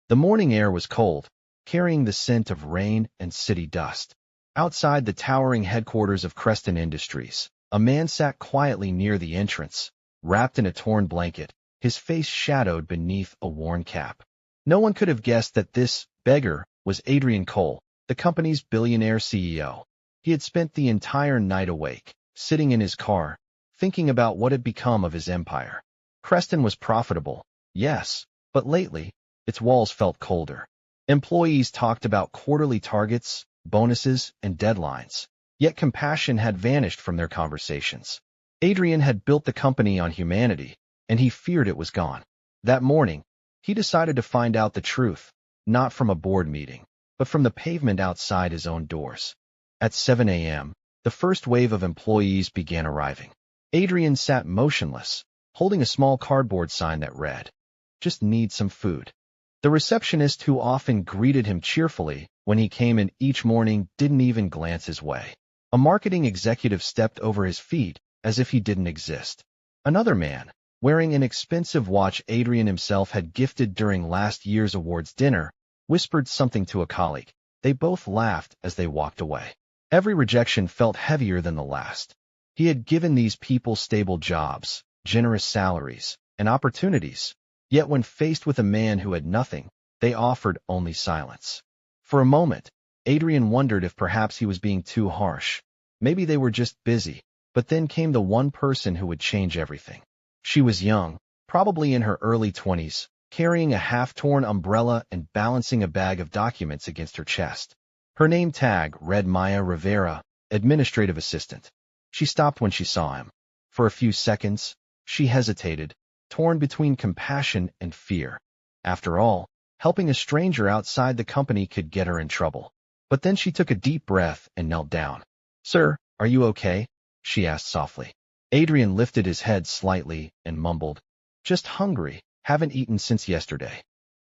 The morning air was cold, carrying the scent of rain and city dust. Outside the towering headquarters of Creston Industries, a man sat quietly near the entrance, wrapped in a torn blanket, his face shadowed beneath a worn cap. No one could have guessed that this beggar was Adrian Cole, the company's billionaire CEO. He had spent the entire night awake, sitting in his car, thinking about what had become of his empire. Creston was profitable, yes, but lately, its walls felt colder. Employees talked about quarterly targets, bonuses, and deadlines, yet compassion had vanished from their conversations. Adrian had built the company on humanity, and he feared it was gone. That morning, he decided to find out the truth, not from a board meeting, but from the pavement outside his own doors. At 7 a.m., the first wave of employees began arriving. Adrian sat motionless, holding a small cardboard sign that read, "Just need some food." The receptionist who often greeted him cheerfully when he came in each morning didn't even glance his way. A marketing executive stepped over his feet as if he didn't exist. Another man, wearing an expensive watch Adrian himself had gifted during last year's awards dinner, whispered something to a colleague. They both laughed as they walked away. Every rejection felt heavier than the last. He had given these people stable jobs, generous salaries, and opportunities. Yet when faced with a man who had nothing, they offered only silence. For a moment, Adrian wondered if perhaps he was being too harsh. Maybe they were just busy, but then came the one person who would change everything. She was young, probably in her early 20s, carrying a half-torn umbrella and balancing a bag of documents against her chest. Her name tag read Maya Rivera, administrative assistant. She stopped when she saw him. For a few seconds, she hesitated, torn between compassion and fear. After all, helping a stranger outside the company could get her in trouble. But then she took a deep breath and knelt down. "Sir, are you okay?" she asked softly. Adrian lifted his head slightly and mumbled, "Just hungry, haven't eaten since yesterday."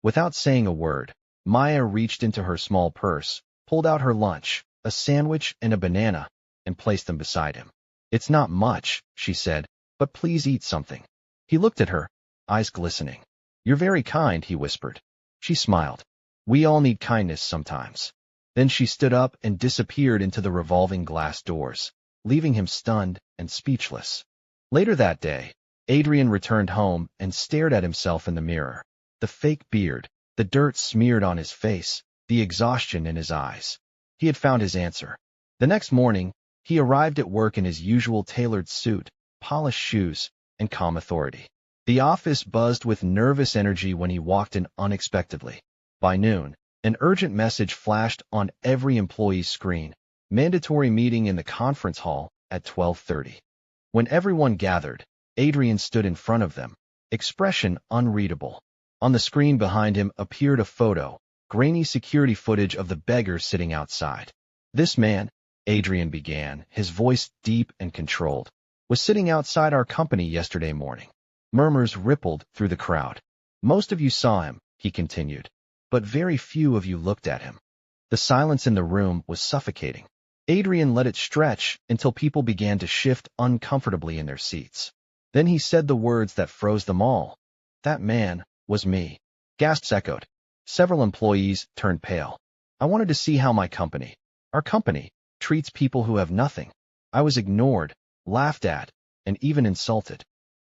Without saying a word, Maya reached into her small purse, pulled out her lunch, a sandwich and a banana, and placed them beside him. "It's not much," she said, "but please eat something." He looked at her, eyes glistening. "You're very kind," he whispered. She smiled. "We all need kindness sometimes." Then she stood up and disappeared into the revolving glass doors, leaving him stunned and speechless. Later that day, Adrian returned home and stared at himself in the mirror. The fake beard, the dirt smeared on his face, the exhaustion in his eyes. He had found his answer. The next morning, he arrived at work in his usual tailored suit, polished shoes, and calm authority. The office buzzed with nervous energy when he walked in unexpectedly. By noon, an urgent message flashed on every employee's screen. Mandatory meeting in the conference hall at 12:30. When everyone gathered, Adrian stood in front of them, expression unreadable. On the screen behind him appeared a photo, grainy security footage of the beggar sitting outside. "This man," Adrian began, his voice deep and controlled, "was sitting outside our company yesterday morning." Murmurs rippled through the crowd. "Most of you saw him," he continued, "but very few of you looked at him." The silence in the room was suffocating. Adrian let it stretch until people began to shift uncomfortably in their seats. Then he said the words that froze them all. "That man was me." Gasps echoed. Several employees turned pale. "I wanted to see how our company, treats people who have nothing. I was ignored, laughed at, and even insulted."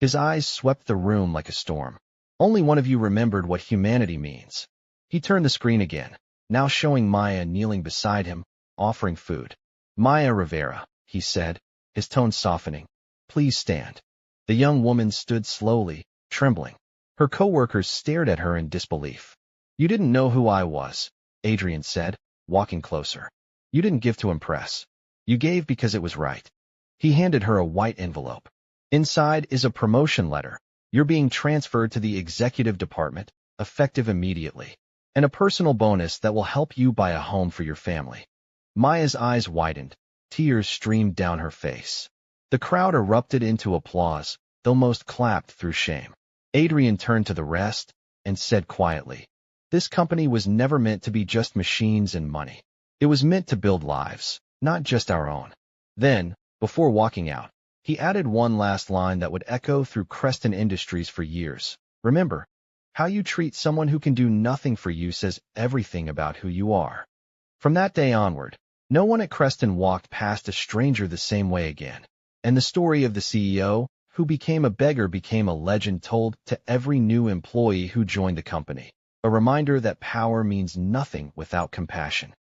His eyes swept the room like a storm. "Only one of you remembered what humanity means." He turned the screen again, now showing Maya kneeling beside him, offering food. "Maya Rivera," he said, his tone softening, "please stand." The young woman stood slowly, trembling. Her coworkers stared at her in disbelief. "You didn't know who I was," Adrian said, walking closer. "You didn't give to impress. You gave because it was right." He handed her a white envelope. "Inside is a promotion letter. You're being transferred to the executive department, effective immediately, and a personal bonus that will help you buy a home for your family." Maya's eyes widened. Tears streamed down her face. The crowd erupted into applause, though most clapped through shame. Adrian turned to the rest and said quietly, "This company was never meant to be just machines and money. It was meant to build lives, not just our own." Then, before walking out, he added one last line that would echo through Creston Industries for years. "Remember, How you treat someone who can do nothing for you says everything about who you are. From that day onward, no one at Creston walked past a stranger the same way again. And the story of the CEO, who became a beggar, became a legend told to every new employee who joined the company. A reminder that power means nothing without compassion.